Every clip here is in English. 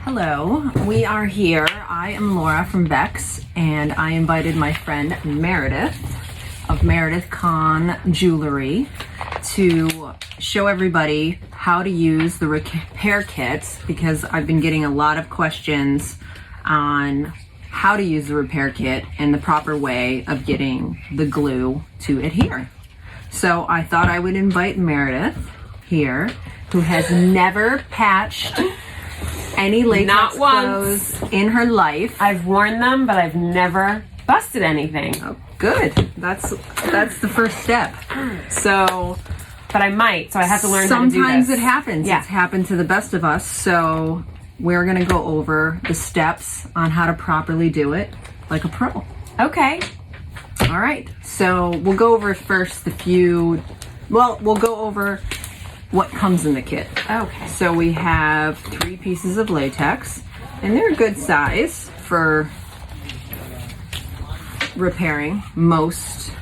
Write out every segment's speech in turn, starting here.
Hello, we are here. I am Laura from Vex, and I invited my friend Meredith of Meredith Con Jewelry to show everybody how to use the repair kits, because I've been getting a lot of questions on how to use the repair kit and the proper way of getting the glue to adhere. So I thought I would invite Meredith here, who has never patched any latex clothes in her life. I've worn them, but I've never busted anything. Oh, good. That's the first step. So, but I might, so I have to learn how to do this. Sometimes it happens. Yeah. It's happened to the best of us. So we're going to go over the steps on how to properly do it like a pro. Okay. All right. So we'll go over first we'll go over what comes in the kit. Okay. So we have 3 pieces of latex, and they're a good size for repairing most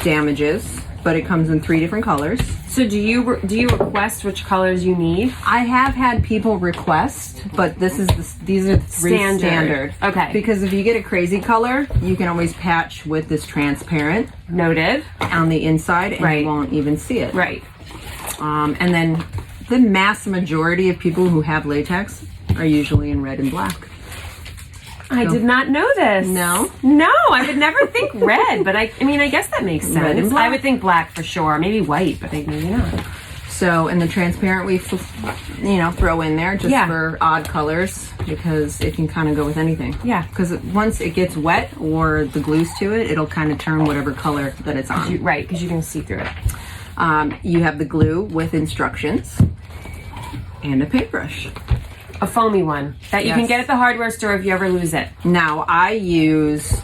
damages, but it comes in 3 different colors. So do you request which colors you need? I have had people request, but these are the 3 standard. Okay. Because if you get a crazy color, you can always patch with this transparent Noted. on the inside, and Right. you won't even see it. Right. And then the mass majority of people who have latex are usually in red and black. I did not know this. No? No, I would never think red, but I mean, I guess that makes sense. Red and black. I would think black for sure. Maybe white, but maybe not. So, and the transparent we, throw in there just for odd colors, because it can kind of go with anything. Yeah. Because once it gets wet or the glue's to it, it'll kind of turn whatever color that it's on. Right, because you can see through it. You have the glue with instructions and a paintbrush. A foamy one that you can get at the hardware store if you ever lose it. Now, I use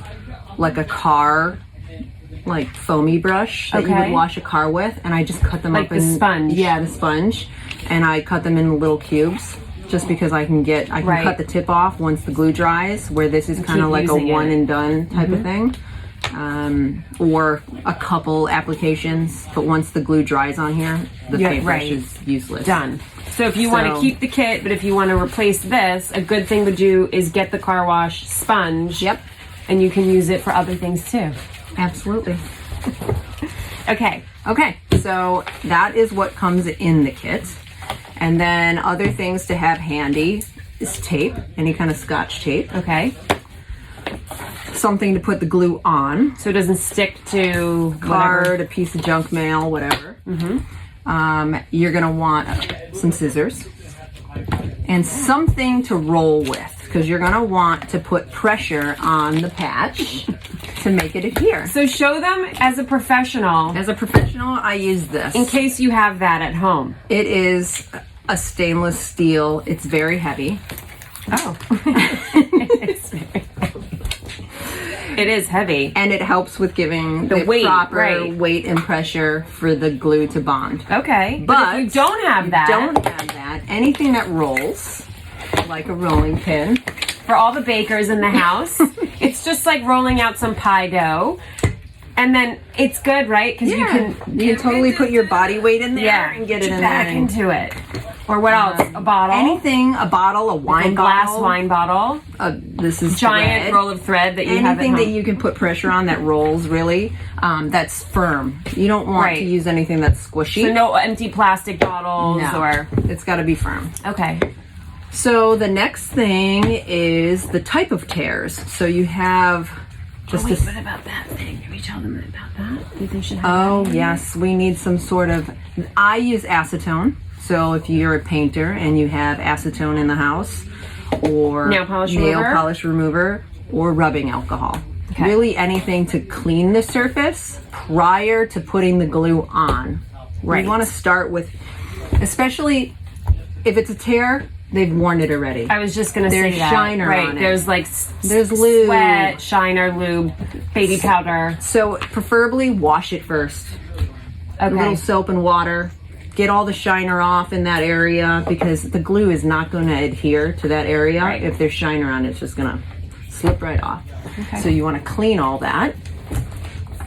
like a car, foamy brush that you would wash a car with, and I just cut them Like up in the sponge. Yeah, the sponge, and I cut them in little cubes, just because I can cut the tip off once the glue dries. Where this is kind of like a one and done type of thing, or a couple applications. But once the glue dries on here, the paintbrush is useless. Done. So if you want to keep the kit, but if you want to replace this, a good thing to do is get the car wash sponge. Yep. And you can use it for other things too. Absolutely. Okay. So that is what comes in the kit. And then other things to have handy is tape, any kind of Scotch tape. Okay. Something to put the glue on. So it doesn't stick to Card, a piece of junk mail, whatever. You're going to want some scissors and something to roll with, because you're going to want to put pressure on the patch to make it adhere. So show them as a professional. As a professional, I use this. In case you have that at home. It is a stainless steel. It's very heavy. Oh. It's very heavy. It is heavy. And it helps with giving the weight, proper weight and pressure for the glue to bond. Okay. But if you don't have that, anything that rolls, like a rolling pin. For all the bakers in the house, it's just like rolling out some pie dough. And then it's good, right? Because you can totally put your body weight in there and get it in back there. into it. Or what else? A bottle? Anything, a bottle, a wine glass bottle. wine bottle. This is giant thread. roll of thread that you have at Anything home. that you can put pressure on that rolls, really, that's firm. You don't want to use anything that's squishy. So no empty plastic bottles or... It's got to be firm. Okay. So the next thing is the type of tears. So you have just what about that thing? Can we tell them about that? Do they should have Oh, yes. We need some sort of... I use acetone. So if you're a painter and you have acetone in the house, or nail polish remover, or rubbing alcohol. Okay. Really anything to clean the surface prior to putting the glue on. Right. You want to start with, especially if it's a tear, they've worn it already. I was just going to say that. There's shiner on it. There's lube. Sweat, shiner, lube, baby powder. So preferably wash it first. Okay. A little soap and water. Get all the shiner off in that area, because the glue is not going to adhere to that area. Right. If there's shiner on it, it's just going to slip right off. Okay. So you want to clean all that.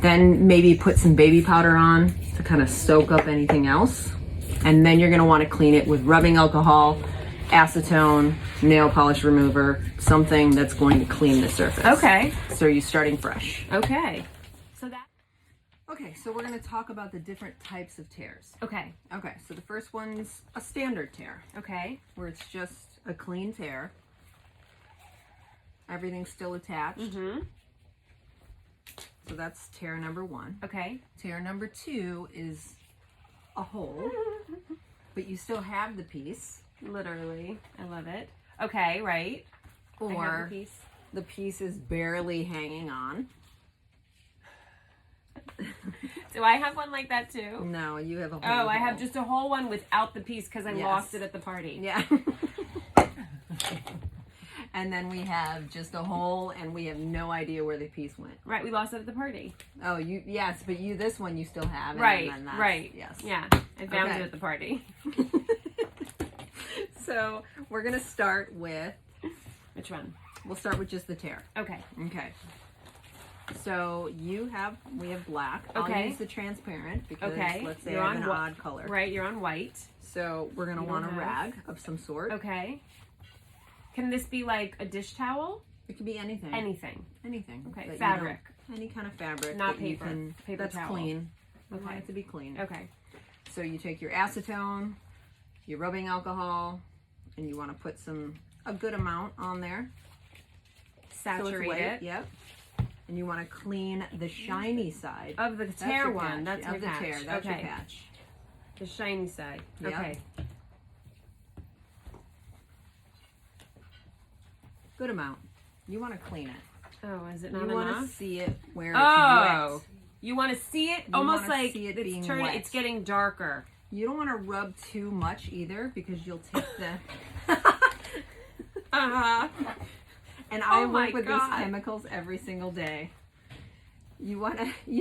Then maybe put some baby powder on to kind of soak up anything else. And then you're going to want to clean it with rubbing alcohol acetone, nail polish remover, something that's going to clean the surface. Okay. So you're starting fresh. Okay. So that. Okay, so we're going to talk about the different types of tears. Okay. Okay, so the first one's a standard tear, Okay. where it's just a clean tear. Everything's still attached. Mm-hmm. So that's tear number 1. Okay. Tear number 2 is a hole, but you still have the piece. Literally. I love it. Okay, right. I have Or the piece. the piece is barely hanging on. Do I have one like that too? No, you have a whole Oh, I hole. have just a whole one without the piece because I Yes. lost it at the party. Yeah. And then we have just a hole, and we have no idea where the piece went. Right, we lost it at the party. Oh, yes, but this one you still have. And Right, then that's, right. Yes. Yeah, I found Okay. it at the party. So we're gonna start with. Which one? We'll start with just the tear. Okay. Okay. So we have black. Okay. I'll use the transparent because Okay. let's say You're I have on an wh- odd color. Right, you're on white. So we're gonna You want a don't have- rag of some sort. Okay. Can this be like a dish towel? It could be anything. Anything. Anything. Okay, that you fabric. don't- Any kind of fabric. Not that you paper. can- Paper that's towel. clean. You Okay. want it to be clean. Okay. So you take your acetone, your rubbing alcohol, and you want to put a good amount on there. So it's Saturate white, it. Yep. And you want to clean the shiny side. Of the That's tear your one. patch. That's of my the patch. tear. That's okay. your patch. The shiny side. Yep. Okay. Good amount. You want to clean it. Oh, is it You not want to enough? see it where it's Oh. wet. You want to see it? You Almost wanna like see it it's being turning. wet. It's getting darker. You don't want to rub too much either because you'll take the. Uh-huh. And I Oh my work with God. these chemicals every single day. You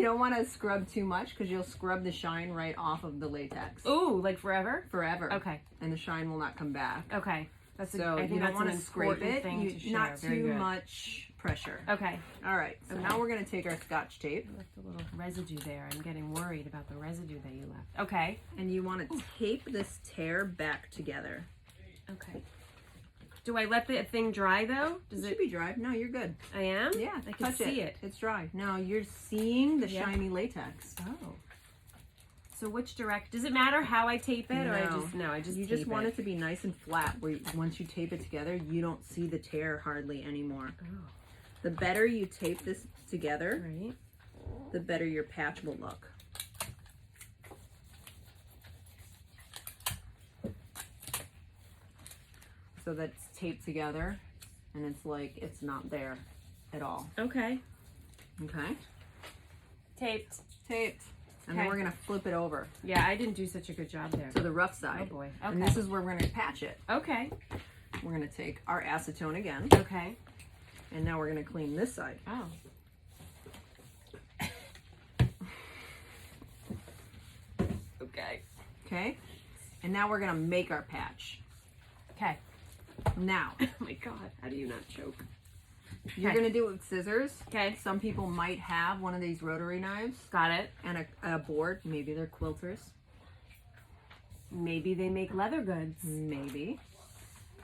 don't want to scrub too much because you'll scrub the shine right off of the latex Ooh, like forever? forever. Okay. And the shine will not come back. Okay. That's So I think you don't that's want an to scrape important it. thing to share. Not Very too good. much pressure. Okay. All right. So now we're gonna take our Scotch tape, Left a little residue there. I'm getting worried about the residue that you left. Okay. and you want to tape this tear back together. Okay. Do I let the thing dry though? Does It should be dry. No, you're good. I am? Yeah, I can touch see it. It's dry. No, you're seeing the Yeah. shiny latex. Oh. So which direct? Does it matter how I tape it, or I just You tape just want it to be nice and flat. Where once you tape it together, you don't see the tear hardly anymore. Oh. The better you tape this together, Right. the better your patch will look. So that's taped together, and it's like it's not there at all. Okay. Okay, Taped. taped, and then Okay. we're gonna flip it over Yeah, I didn't do such a good job there. to the rough side. Oh boy. And Okay. this is where we're gonna patch it. Okay. We're gonna take our acetone again, Okay. and now we're gonna clean this side. Oh. Okay. Okay, and now we're gonna make our patch. Okay. Now Oh my God. How do you not choke? you're Okay. gonna do it with scissors. Okay. Some people might have one of these rotary knives Got it. and a board. Maybe they're quilters. Maybe they make leather goods. Maybe.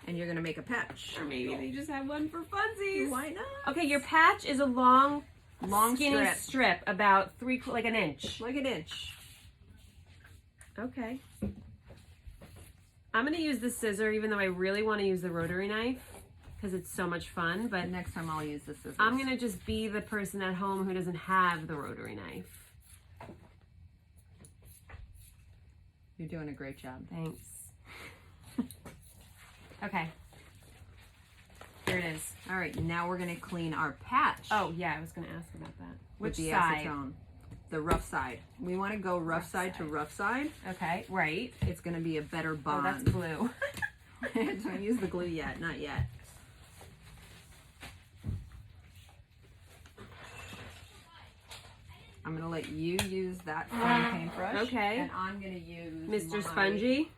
And you're gonna make a patch. Or maybe they just have one for funsies. Why not? Okay, your patch is a long, Long skinny strip. strip, about like an inch. Like an inch. Okay. I'm gonna use the scissor, even though I really want to use the rotary knife because it's so much fun. But And next time I'll use the scissors. I'm gonna just be the person at home who doesn't have the rotary knife. You're doing a great job. Thanks. Okay. Here it is. All right, now we're gonna clean our patch. Oh yeah, I was gonna ask about that. with Which the side? acetone. The rough side. We want to go rough side to rough side. Okay, right. It's gonna be a better Oh, bond. that's glue. Don't use the glue yet. Not yet. I'm gonna let you use that fun paintbrush. Okay. And I'm gonna use Mr. my Spongy,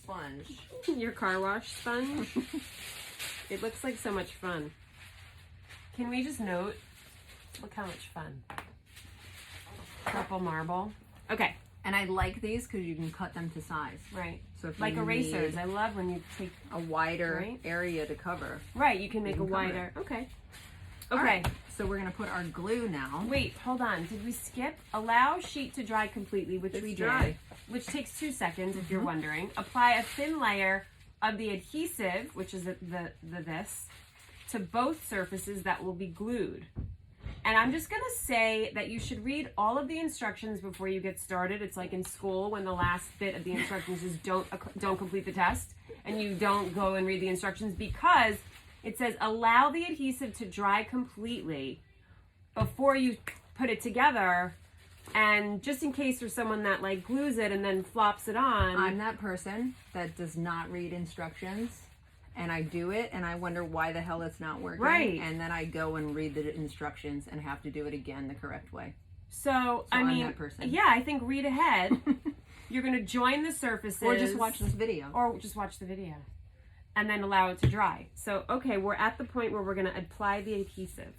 sponge. your car wash sponge. It looks like so much fun. Can we just note, look how much fun. Purple marble. Okay, And I like these because you can cut them to size. Right. So if Like you erasers. need I love when you take a wider Right. area to cover. Right, you can make can a cover wider. Okay. All Okay. right, so we're gonna put our glue now. Wait, hold on. Did we skip? Allow sheet to dry completely, which It's we dry. did, which takes 2 seconds if you're wondering. Apply a thin layer of the adhesive, which is the this, to both surfaces that will be glued. And I'm just gonna say that you should read all of the instructions before you get started. It's like in school when the last bit of the instructions is don't complete the test, and you don't go and read the instructions because it says allow the adhesive to dry completely before you put it together. And just in case there's someone that like glues it and then flops it on. I'm that person that does not read instructions, and I do it, and I wonder why the hell it's not working. Right. And then I go and read the instructions and have to do it again the correct way. So I I'm mean, that person. yeah, I think read ahead. You're gonna join the surfaces, Or just watch this video. or just watch the video, and then allow it to dry. So okay, we're at the point where we're gonna apply the adhesive.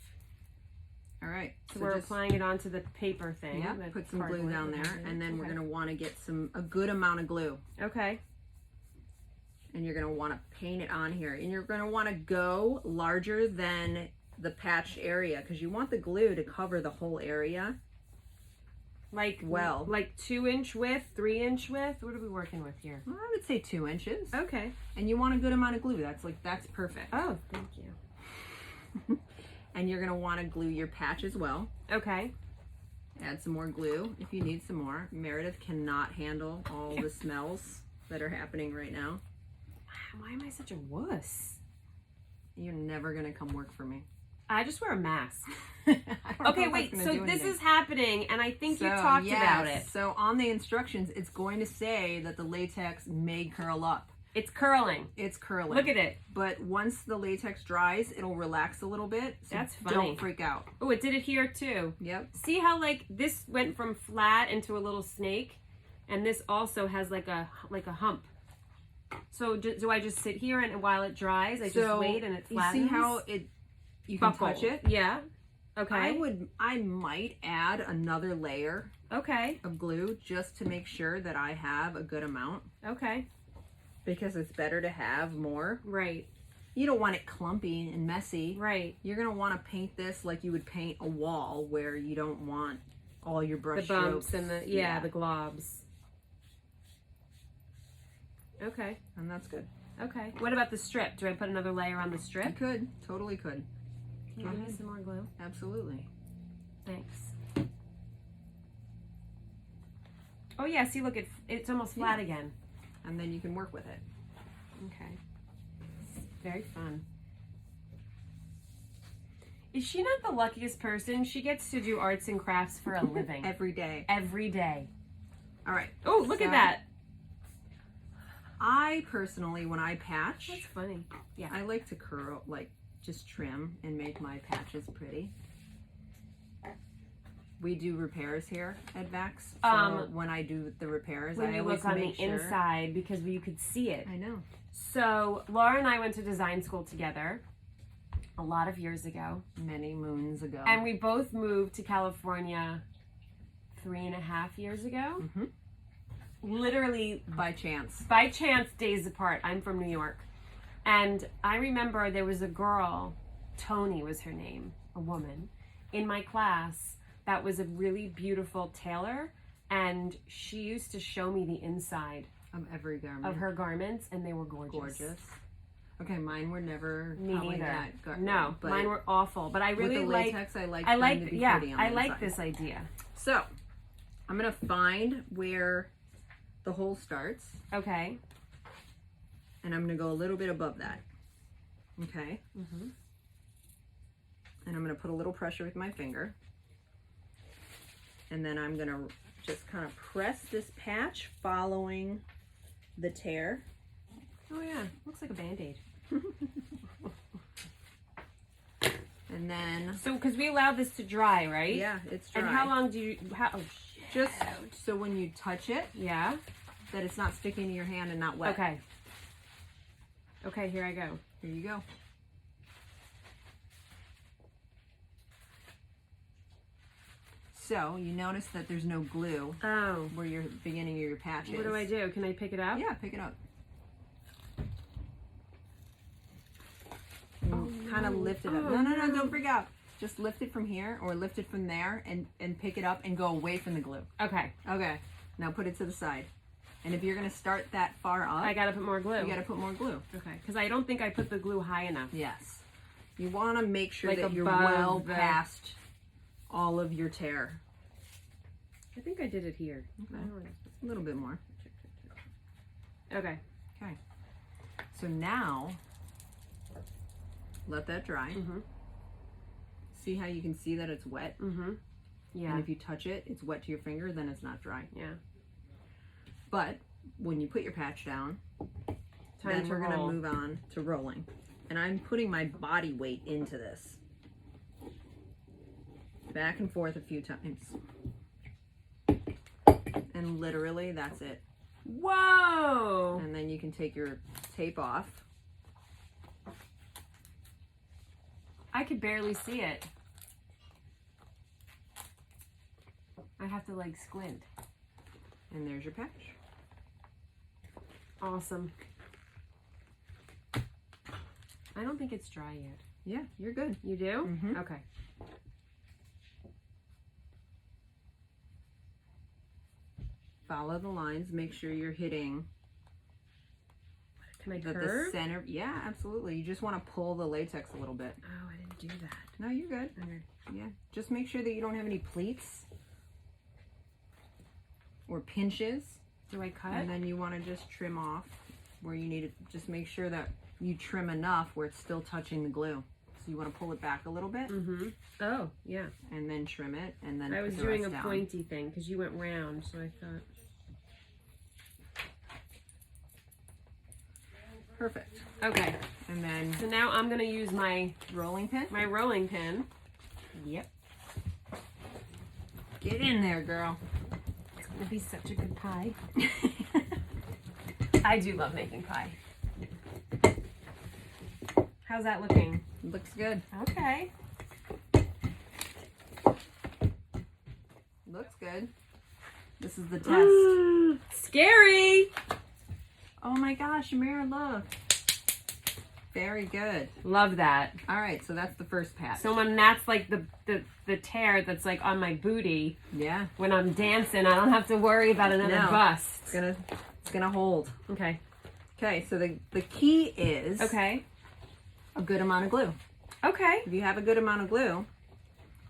All right. So we're applying it onto the paper thing. Yeah, the put some glue cardboard down there, behind it. and then we're Okay. gonna want to get a good amount of glue. Okay. And you're going to want to paint it on here. And you're going to want to go larger than the patched area because you want the glue to cover the whole area. Like Well. like 2-inch width, 3-inch width. What are we working with here? Well, I would say 2 inches. Okay. And you want a good amount of glue. That's perfect. Oh, thank you. And you're going to want to glue your patch as well. Okay. Add some more glue if you need some more. Meredith cannot handle all the smells that are happening right now. Why am I such a wuss? You're never going to come work for me. I just wear a mask. I don't know Okay, if wait. that's So gonna do this anything. is happening, and I think you So, talked yes. about it. So on the instructions, it's going to say that the latex may curl up. It's curling. It's curling. Look at it. But once the latex dries, it'll relax a little bit. So That's funny. don't freak out. Oh, it did it here too. Yep. See how like this went from flat into a little snake, and this also has like a hump. So do I just sit here and while it dries, I just wait and it flattens? You see how you can Buckle. touch it? Yeah. Okay. I might add another layer Okay. of glue just to make sure that I have a good amount Okay. because it's better to have more. Right. You don't want it clumpy and messy. Right. You're going to want to paint this like you would paint a wall where you don't want all your brush The bumps strokes. and the the globs. Okay. And that's good. Okay. What about the strip? Do I put another layer on the You strip? could. Totally could. Can you give me some more glue? Absolutely. Thanks. Oh yeah, see look, it's almost flat Yeah. again. And then you can work with it. Okay. It's very fun. Is she not the luckiest person? She gets to do arts and crafts for a living. Every day. Every day. All right. Oh, look at that. I personally, when I patch, That's funny. Yeah. I like to curl, like just trim and make my patches pretty. We do repairs here at Vex. So when I do the repairs, when I you always look on make the sure. inside because you could see it. I know. So Laura and I went to design school together a lot of years ago. Many moons ago. And we both moved to California 3.5 years ago. Mhm. Literally by chance. by chance, days apart. I'm from New York. And I remember there was a girl, Tony was her name, a woman, in my class that was a really beautiful tailor. And she used to show me the inside Of every garment. of her garments, and they were gorgeous. Gorgeous. Okay, mine were never Me probably neither. that good. No, but mine were awful. But I really with the like. latex, I like I them to like. be Yeah, pretty on I the like inside. this idea. So, I'm gonna find where the hole starts, Okay. and I'm gonna go a little bit above that. Okay. Mm-hmm. And I'm gonna put a little pressure with my finger, and then I'm gonna just kind of press this patch following the tear. Oh yeah, looks like a Band-Aid. And then, So, because we allow this to dry, right? yeah, it's dry. And how long do you? Oh, shit. Just so when you touch it, Yeah. that it's not sticking to your hand and not wet. Okay. Okay, here I go. Here you go. So you notice that there's no glue Oh. where your beginning of your patch is. What do I do? Can I pick it up? Yeah, pick it up. Kind of lift it up. Oh, No, don't freak out. Just lift it from here or lift it from there and pick it up and go away from the glue. Okay. Okay. Now put it to the side. And if you're going to start that far up, I gotta put more glue. you got to put more glue. Okay. Because I don't think I put the glue high enough. Yes. You want to make sure Like that you're above well the- past all of your tear. I think I did it here. Okay. A little bit more. Okay. Okay. So now, let that dry. Mm-hmm. See how you can see that it's wet? Mm-hmm. Yeah. And if you touch it, it's wet to your finger, then it's not dry. Yeah. But when you put your patch down, Time then to we're going to roll. move on to rolling. And I'm putting my body weight into this. Back and forth a few times. And literally, that's it. Whoa! And then you can take your tape off. I could barely see it. I have to like squint. And there's your patch. Awesome. I don't think it's dry yet. Yeah, you're good. You do? Mhm. Okay. Follow the lines. Make sure you're hitting Can I the curve? center. Yeah, absolutely. You just want to pull the latex a little bit. Oh, I didn't do that. No, you're good. Okay. Yeah. Just make sure that you don't have any pleats or pinches. Do I cut? And then you want to just trim off where you need it. Just make sure that you trim enough where it's still touching the glue. So you want to pull it back a little bit Mm-hmm. Oh, yeah. and then trim it and then I was put the doing a rest down. pointy thing because you went round, so I thought. Perfect. Okay. And then So now I'm gonna use my rolling pin. rolling pin. Yep. Get in there, girl. It's gonna be such a good pie. I do love making pie. How's that looking? Looks good. Okay. Looks good. This is the test. Scary. Oh my gosh, Mara, look. Very good. Love that. All right, so that's the first patch. So when that's like the tear that's like on my booty yeah, when I'm dancing, I don't have to worry about another No. bust. it's gonna hold. Okay. Okay, so the key is Okay. a good amount of glue. Okay. If you have a good amount of glue,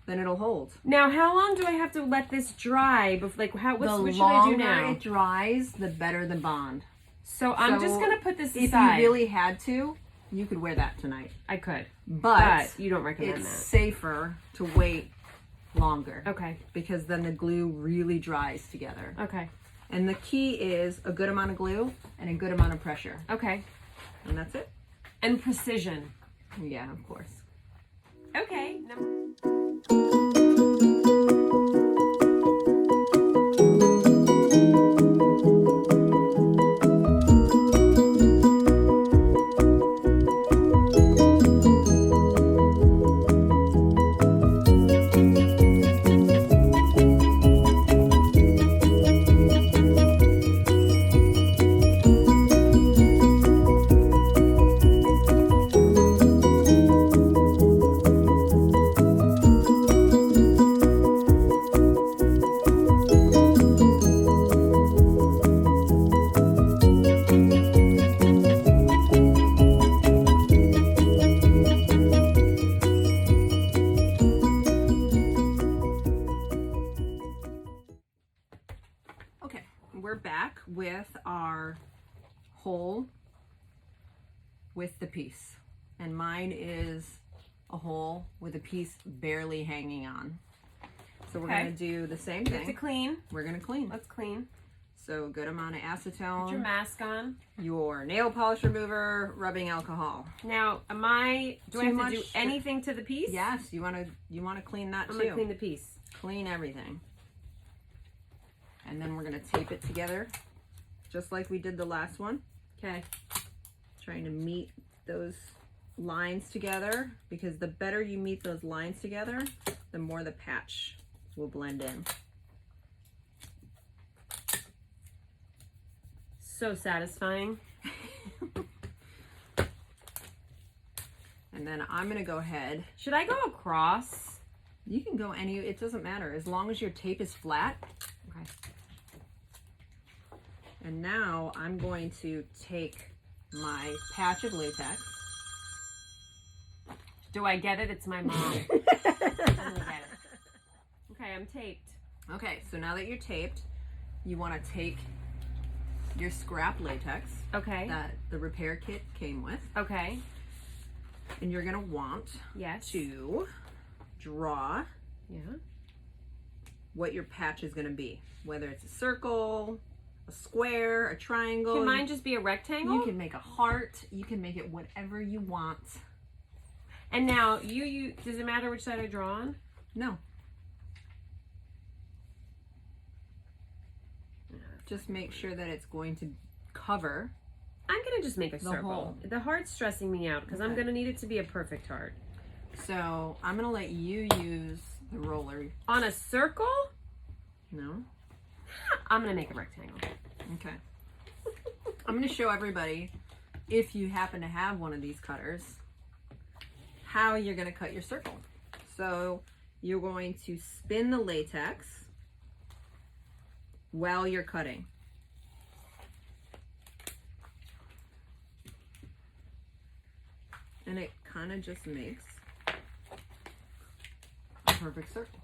then it'll hold. Now, how long do I have to let this dry? Like, what The should I do longer now? it dries, the better the bond. So I'm just So gonna put this If aside. you really had to, you could wear that tonight. I could, But but you don't recommend it's that. safer to wait longer Okay. because then the glue really dries together. Okay. And the key is a good amount of glue and a good amount of pressure. Okay. And that's it. And precision. Yeah, of course. Okay. Okay, we're back with our hole with the piece. And mine is a hole with a piece barely hanging on. So we're Okay. going to do the same We have to thing. clean. We're going to clean. Let's clean. So a good amount of Put your acetone, mask on. your nail polish remover, rubbing alcohol. Now, do I Too have to much- do anything to the piece? Yes, you want to clean that I'm too. gonna clean the piece. Clean everything. And then we're going to tape it together just like we did the last one. Okay. Trying to meet those lines together because the better you meet those lines together, the more the patch will blend in. So satisfying. And then I'm gonna go ahead. Should I go across? You can go it doesn't matter, as long as your tape is flat. Okay. And now I'm going to take my patch of latex. Do I get it? It's my mom. I don't get it. Okay, I'm taped. Okay, so now that you're taped, you want to take your scrap latex Okay. that the repair kit came with, Okay. and you're going to want Yes. to draw Yeah. what your patch is going to be, whether it's a circle, a square, a triangle. Can mine just be a rectangle? You can make a heart. You can make it whatever you want. And now you does it matter which side I draw on? No. Just make sure that it's going to cover. I'm gonna just make a The circle. hole. The heart's stressing me out because I'm Okay. gonna need it to be a perfect heart. So I'm going to let you use the roller. On a circle, No? I'm gonna make a rectangle. Okay. I'm going to show everybody, if you happen to have one of these cutters, how you're going to cut your circle. So you're going to spin the latex while you're cutting. And it kind of just makes a perfect circle.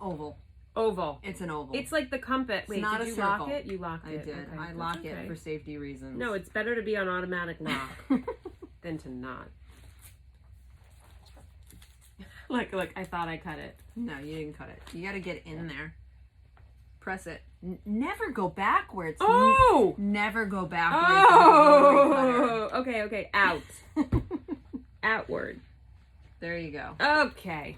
Oval. Oval. It's an oval. It's like the compass. Wait, not did a you lock circle. it? You locked I it. did. Okay, I that's lock okay. it for safety reasons. No, it's better to be on automatic lock than to not. Look, I thought I cut it. No, you didn't cut it. You got to get in there. Press it. Never go backwards. Oh! Never go backwards. Oh! Okay. Out. Outward. There you go. Okay.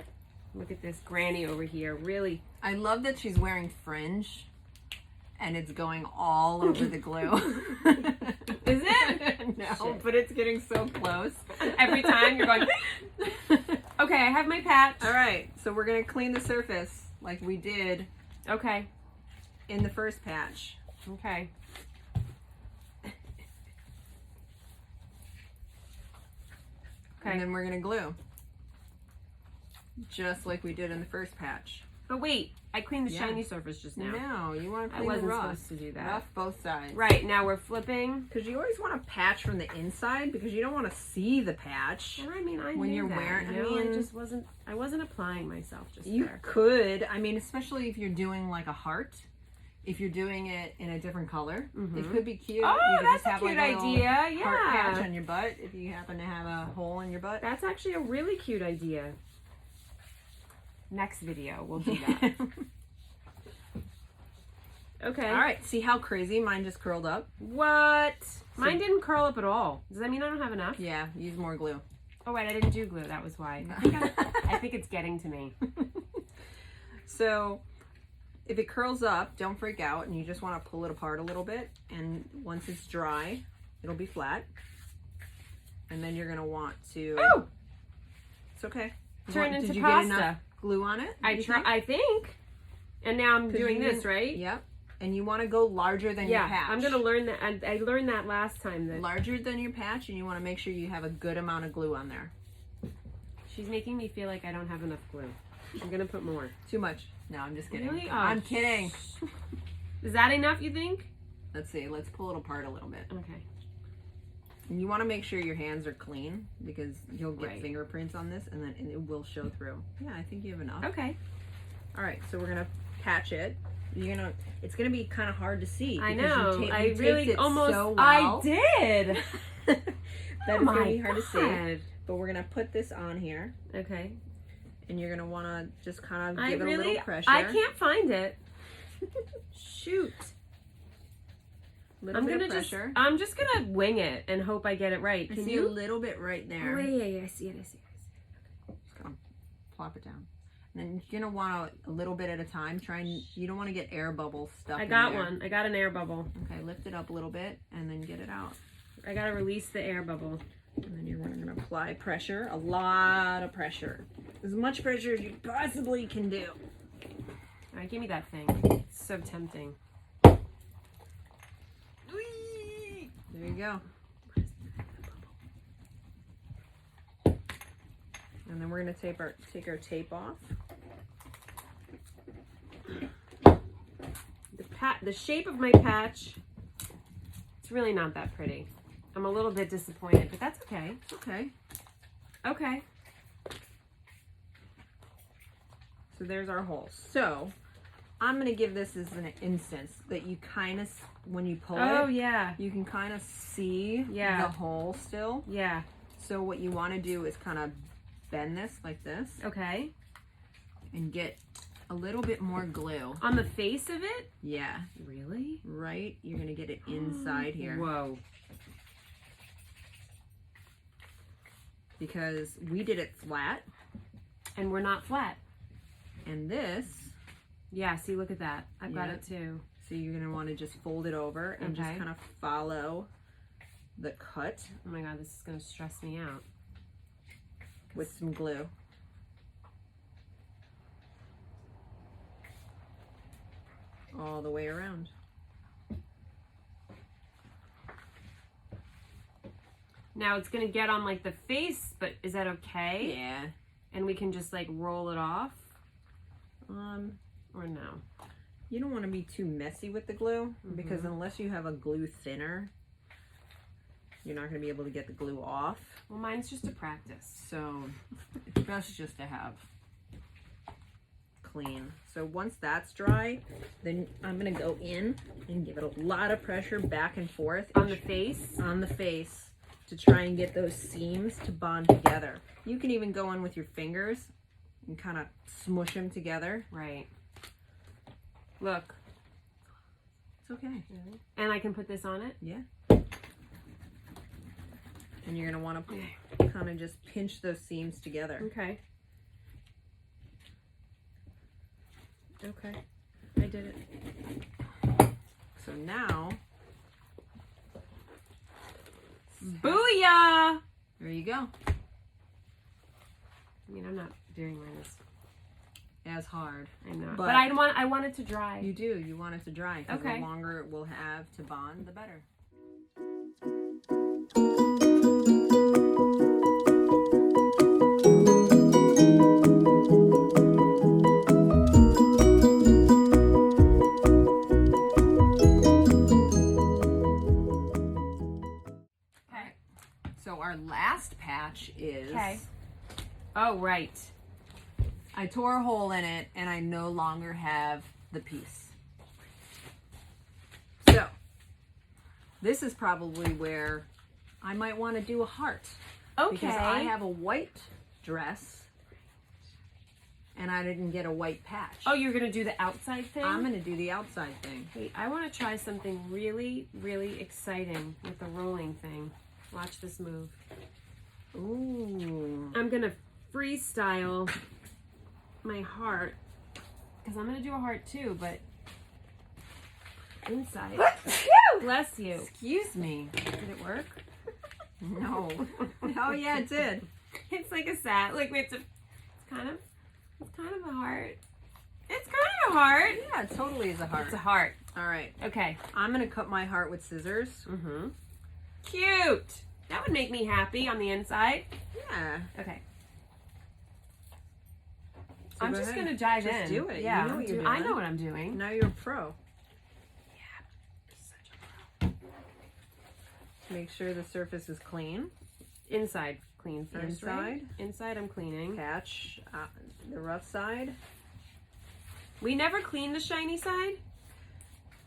Look at this granny over here. Really. I love that she's wearing fringe and it's going all over the glue. Is it? No, Shit. but it's getting so close. Every time you're going. Okay, I have my patch. All right, so we're going to clean the surface like we did Okay. in the first patch. Okay. And then we're going to glue. Just like we did in the first patch. But wait, I cleaned the Yeah. shiny surface just now. No, you want to I clean the wasn't rough. supposed to do that. Rough both sides. Right, now we're flipping. Because you always want to patch from the inside because you don't want to see the patch. And I mean, I When knew you're that, wearing- you know? I mean- I wasn't applying myself just You there. could. I mean, especially if you're doing like a heart. If you're doing it in a different color, it could be cute. Oh, You could that's just a have, cute like, a little idea. Heart patch Yeah. on your butt if you happen to have a hole in your butt. That's actually a really cute idea. Next video, we'll do that. Okay. All right. See how crazy mine just curled up? What? Mine didn't curl up at all. Does that mean I don't have enough? Yeah. Use more glue. Oh, wait, I didn't do glue. That was why. I think it's getting to me. So if it curls up, don't freak out, and you just want to pull it apart a little bit. And once it's dry, it'll be flat. And then you're gonna want to. Oh! It's okay. Turn into Did you pasta. get enough glue on it? I think. And now I'm 'Cause doing you this, right? Yep. And you want to go larger than your Yeah, patch. I'm gonna learn that. I learned that last time. That Larger than your patch, and you want to make sure you have a good amount of glue on there. she's making me feel like I don't have enough glue. I'm gonna put more. Too much. No, I'm just kidding. Really? Oh, I'm kidding. Is that enough? You think? Let's see. Let's pull it apart a little bit. Okay. And you want to make sure your hands are clean because you'll get Right. fingerprints on this, and then it will show through. Yeah, I think you have enough. Okay. All right, so we're gonna patch it. It's gonna be kind of hard to see. I because know. You I taped really it almost. So well. I did. That Oh is my gonna be hard to see. God. But we're gonna put this on here, Okay. and you're gonna want to just kind of I give it a really. little pressure. I can't find it. Shoot. Little I'm bit gonna of pressure. I'm just gonna wing it and hope I get it right. I Can see you? a little bit right there. Oh, yeah. I see it. Just gonna plop it down. And then you're gonna want a little bit at a time. You don't want to get air bubbles stuck. I in got there. one. I got an air bubble. Okay, lift it up a little bit and then get it out. I gotta release the air bubble. And then you're gonna apply pressure, a lot of pressure, as much pressure as you possibly can do. All right, give me that thing. It's so tempting. Whee! There you go. And then we're going to take our tape off. The shape of my patch, it's really not that pretty. I'm a little bit disappointed, but that's okay. Okay. Okay. So there's our hole. So I'm going to give this as an instance that you kind of, when you pull Oh, it, yeah. you can kind of see Yeah. the hole still. Yeah. So what you want to do is kind of bend this like this Okay. and get a little bit more glue. On the face of it? Yeah. Really? Right? You're going to get it inside here. Whoa. Because we did it flat. And we're not flat. And this, Yeah, see, look at that. I've got Yeah. it too. so you're going to want to just fold it over and just Okay. kind of follow the cut Oh my God, this is going to stress me out. with some glue. All the way around. Now it's going to get on like the face, but is that okay? Yeah. And we can just like roll it off? Or no? You don't want to be too messy with the glue because unless you have a glue thinner, you're not going to be able to get the glue off. Well, mine's just a practice. So it's best just to have clean. So once that's dry, then I'm going to go in and give it a lot of pressure back and forth On the face? on the face to try and get those seams to bond together. You can even go in with your fingers and kind of smush them together. Right. Look. It's okay. And I can put this on it? Yeah. And you're going to want to kind of just pinch those seams together. Okay. Okay. I did it. So now, Booyah! there you go. I mean, I'm not doing mine As hard. I know. But- But I want it to dry. You do. You want it to dry. 'Cause Okay. the longer it will have to bond, the better. Okay. So our last patch is... Okay. Oh, right. I tore a hole in it and I no longer have the piece. So, this is probably where I might want to do a heart. Okay. Because I have a white dress and I didn't get a white patch. Oh, you're going to do the outside thing? I'm going to do the outside thing. Wait, I want to try something really, really exciting with the rolling thing. Watch this move. Ooh. I'm going to freestyle my heart. Because I'm going to do a heart too, but inside. Bless you. Excuse me. Did it work? No. Oh yeah, it did. It's like a sad, like it's kind of a heart. It's kind of a heart. Yeah, it totally is a heart. It's a heart. All right. Okay. I'm going to cut my heart with scissors. Mm-hmm. Cute. That would make me happy on the inside. Yeah. Okay. So I'm go just ahead. going to dive in. Just do it. Yeah. You know what you're I doing. know what I'm doing. Now you're a pro. Such a pro. Make sure the surface is clean. Inside clean first, right? Inside? Inside I'm cleaning. Patch the rough side. We never clean the shiny side?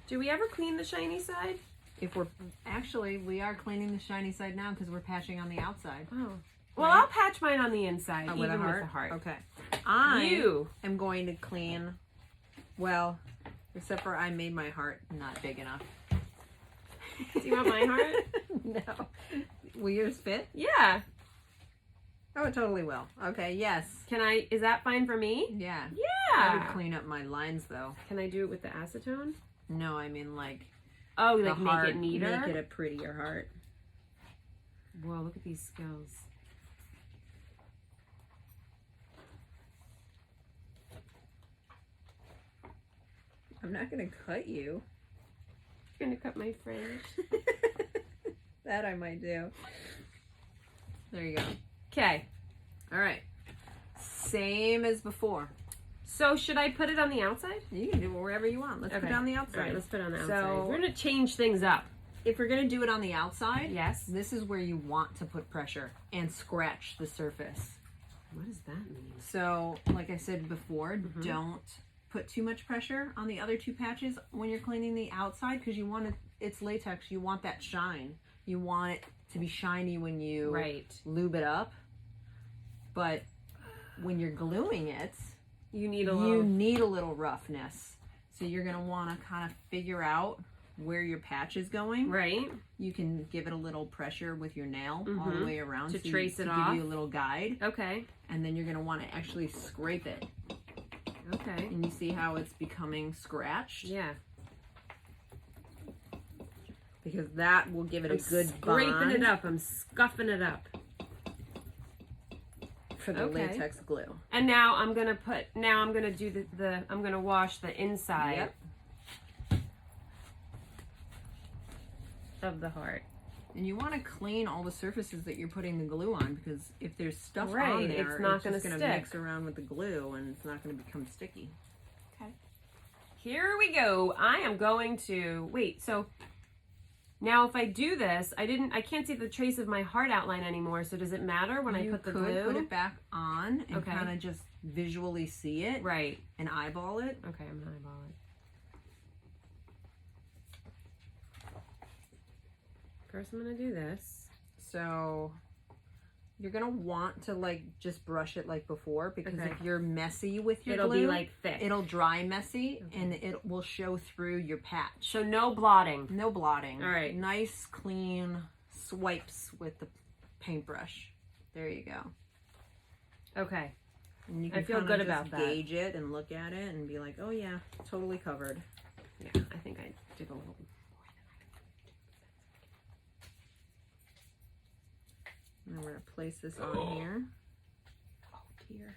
Do we ever clean the shiny side? If we're actually, we are cleaning the shiny side now because we're patching on the outside. Oh. Well, Right. I'll patch mine on the inside, even With a heart. with the heart. Okay. I You. am going to clean. Well, except for I made my heart not big enough. Do you want my heart? No. Will yours fit? Yeah. Oh, it totally will. Okay. Yes. Can I, is that fine for me? Yeah. I would Yeah. clean up my lines though. Can I do it with the acetone? No, I mean like Oh, the like heart, make it neater? make it a prettier heart. Whoa, look at these skills. I'm not gonna cut you. You're gonna cut my fringe. That I might do. There you go. Okay. All right. Same as before. So should I put it on the outside? You can do it wherever you want. Let's put it on the outside. All right, let's put it on the outside. So we're gonna change things up. if we're gonna do it on the outside, Yes. this is where you want to put pressure and scratch the surface. What does that mean? So, like I said before, don't put too much pressure on the other two patches when you're cleaning the outside because you want it, it's latex, you want that shine. You want it to be shiny when you lube it up. But when you're gluing it, you need a little roughness. So you're gonna wanna kind of figure out where your patch is going. Right. You can give it a little pressure with your nail all the way around to trace it off. Give you a little guide. Okay. And then you're gonna want to actually scrape it. Okay. And you see how it's becoming scratched? Yeah. Because that will give it a good scraping bond it up. I'm scuffing it up. for the latex glue. And now I'm gonna do I'm gonna wash the inside of the heart. And you want to clean all the surfaces that you're putting the glue on because if there's stuff on there, it's not just going to mix around with the glue and it's not going to become sticky. Okay. Here we go. I am going to wait. So now if I do this, I can't see the trace of my heart outline anymore. So does it matter when I put the glue? You could put it back on and kind of just visually see it. Right. And eyeball it. Okay, I'm gonna eyeball it. First, I'm gonna do this. So you're gonna want to like just brush it like before because if you're messy with your glue, it'll be like thick. It'll dry messy and it will show through your patch. So no blotting. No blotting. All right. Nice clean swipes with the paintbrush. There you go. Okay. And you can I feel good about that. Gauge it and look at it and be like, oh yeah, totally covered. Yeah, I think I did a little. And we're going to place this on here. Oh dear.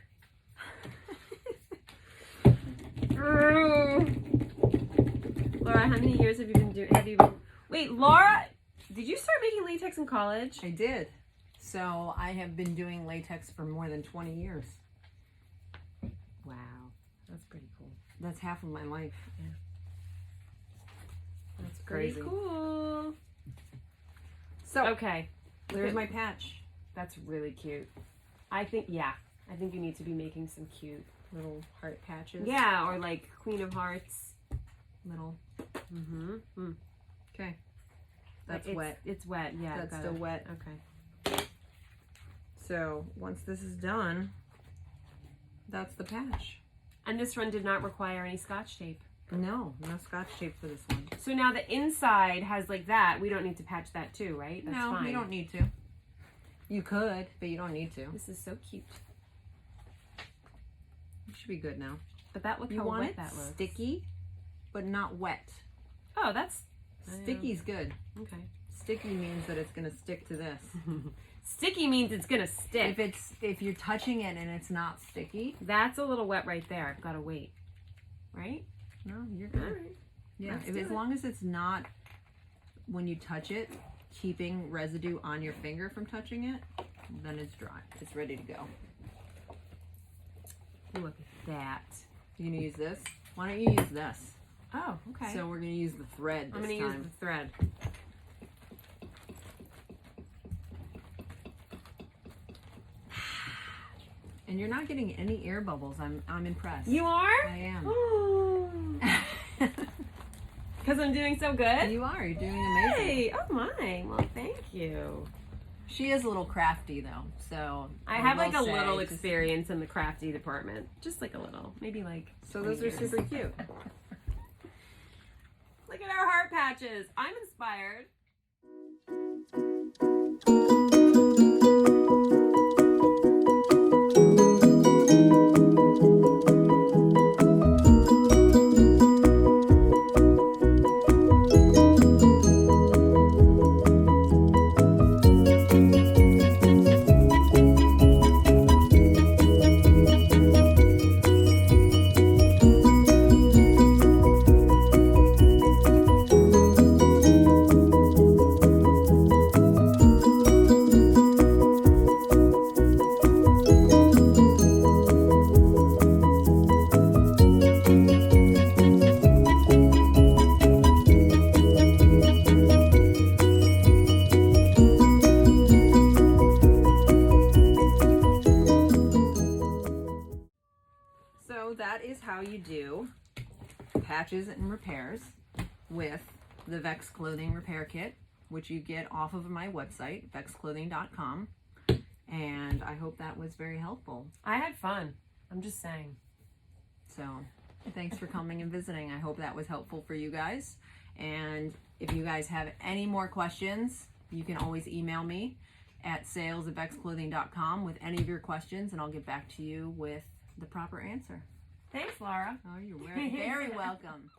Laura, how many years have you been doing? Wait, Laura, did you start making latex in college? I did. So I have been doing latex for more than 20 years. Wow, that's pretty cool. That's half of my life. Yeah. That's crazy. Pretty cool. So okay, there's my patch. That's really cute. I think you need to be making some cute Little heart patches. Yeah, or like Queen of Hearts. Little. Mm-hmm. Okay. That's wet. It's wet, yeah. That's still wet. Okay. So once this is done, that's the patch. And this one did not require any Scotch tape. No Scotch tape for this one. So now the inside has like that. We don't need to patch that too, right? That's fine. No, you don't need to. You could, but you don't need to. This is so cute. You should be good now. But that look you how want wet it that looks. Sticky, but not wet. Oh, that's sticky's good. Okay. Sticky means that it's gonna stick to this. Sticky means it's gonna stick. If you're touching it and it's not sticky, that's a little wet right there. I've got to wait. Right? No, you're good. All right. Yeah, as long as it's not when you touch it, keeping residue on your finger from touching it, then it's dry. It's ready to go. Look at that. You gonna use this? Why don't you use this? Oh, okay. So we're gonna use the thread this time. I'm gonna use the thread. And you're not getting any air bubbles. I'm impressed. You are? I am. Because I'm doing so good? You are. You're doing amazing. Hey, oh my. Well, thank you. She is a little crafty though, so I have like a little experience in the crafty department. Just like a little. Maybe like so those are super cute. Look at our heart patches. I'm inspired. you do patches and repairs with the Vex Clothing Repair Kit, which you get off of my website, vexclothing.com. And I hope that was very helpful. I had fun. I'm just saying. So thanks for coming and visiting. I hope that was helpful for you guys. And if you guys have any more questions, you can always email me at sales@vexclothing.com with any of your questions, and I'll get back to you with the proper answer. Thanks, Laura. Oh, you're very welcome.